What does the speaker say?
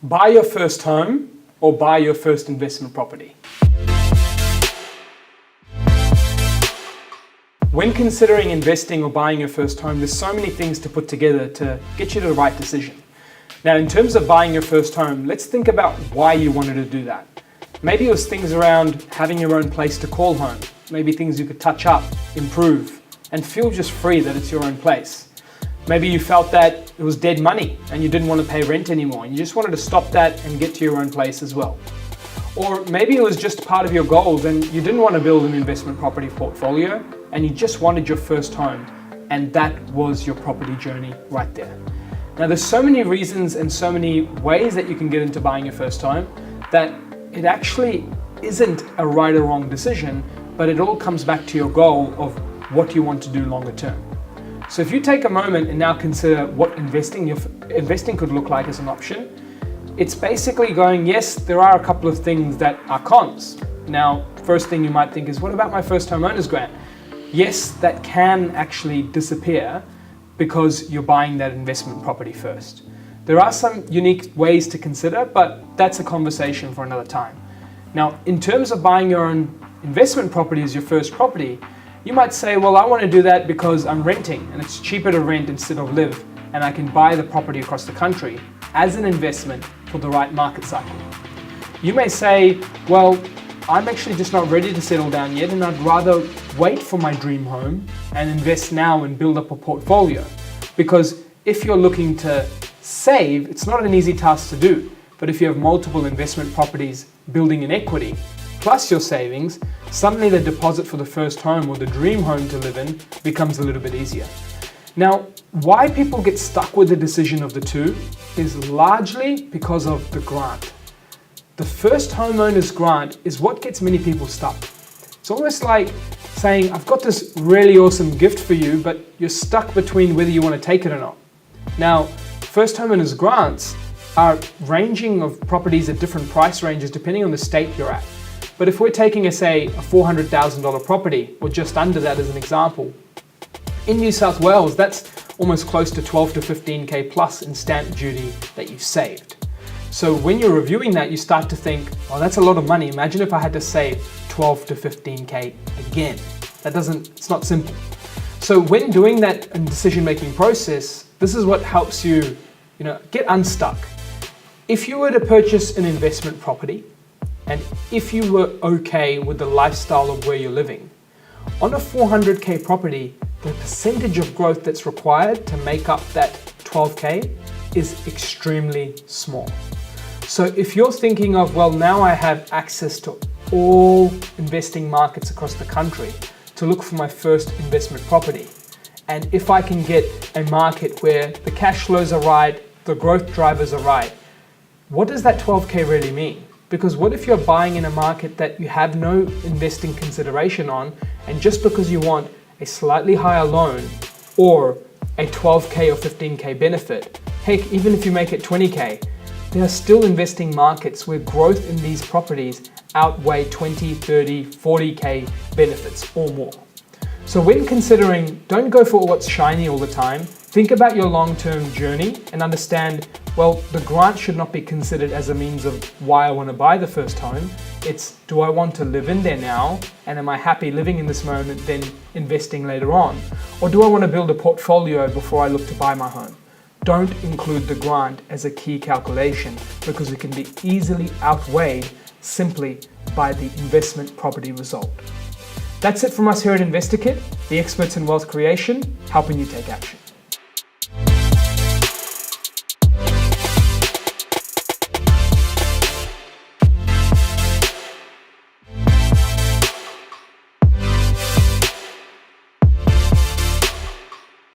Buy your first home or buy your first investment property. When considering investing or buying your first home, there's so many things to put together to get you to the right decision. Now, in terms of buying your first home, let's think about why you wanted to do that. Maybe it was things around having your own place to call home, maybe things you could touch up, improve, and feel just free that it's your own place. Maybe you felt that it was dead money and you didn't want to pay rent anymore and you just wanted to stop that and get to your own place as well. Or maybe it was just part of your goals and you didn't want to build an investment property portfolio and you just wanted your first home, and that was your property journey right there. Now, there's so many reasons and so many ways that you can get into buying your first home that it actually isn't a right or wrong decision, but it all comes back to your goal of what you want to do longer term. So if you take a moment and now consider what investing could look like as an option, it's basically going, yes, there are a couple of things that are cons. Now, first thing you might think is, what about my first homeowner's grant? Yes, that can actually disappear because you're buying that investment property first. There are some unique ways to consider, but that's a conversation for another time. Now, in terms of buying your own investment property as your first property, you might say, well, I want to do that because I'm renting and it's cheaper to rent instead of live, and I can buy the property across the country as an investment for the right market cycle. You may say, well, I'm actually just not ready to settle down yet and I'd rather wait for my dream home and invest now and build up a portfolio. Because if you're looking to save, it's not an easy task to do. But if you have multiple investment properties building in equity, plus your savings, suddenly the deposit for the first home or the dream home to live in becomes a little bit easier. Now, why people get stuck with the decision of the two is largely because of the grant. The first homeowner's grant is what gets many people stuck. It's almost like saying, I've got this really awesome gift for you, but you're stuck between whether you want to take it or not. Now, first homeowner's grants are ranging of properties at different price ranges depending on the state you're at. But if we're taking, say, a $400,000 property, or just under that as an example, in New South Wales, that's almost close to 12 to 15K plus in stamp duty that you've saved. So when you're reviewing that, you start to think, oh, that's a lot of money. Imagine if I had to save 12 to 15K again. It's not simple. So when doing that decision-making process, this is what helps you, get unstuck. If you were to purchase an investment property, and if you were okay with the lifestyle of where you're living, on a 400K property, the percentage of growth that's required to make up that 12K is extremely small. So if you're thinking of, well, now I have access to all investing markets across the country to look for my first investment property, and if I can get a market where the cash flows are right, the growth drivers are right, what does that 12K really mean? Because what if you're buying in a market that you have no investing consideration on, and just because you want a slightly higher loan or a 12K or 15K benefit, heck, even if you make it 20K, there are still investing markets where growth in these properties outweigh 20, 30, 40K benefits or more. So when considering, don't go for what's shiny all the time. Think about your long-term journey and understand, well, the grant should not be considered as a means of why I want to buy the first home. It's, do I want to live in there now? And am I happy living in this moment, then investing later on? Or do I want to build a portfolio before I look to buy my home? Don't include the grant as a key calculation because it can be easily outweighed simply by the investment property result. That's it from us here at InvestorKit, the experts in wealth creation, helping you take action.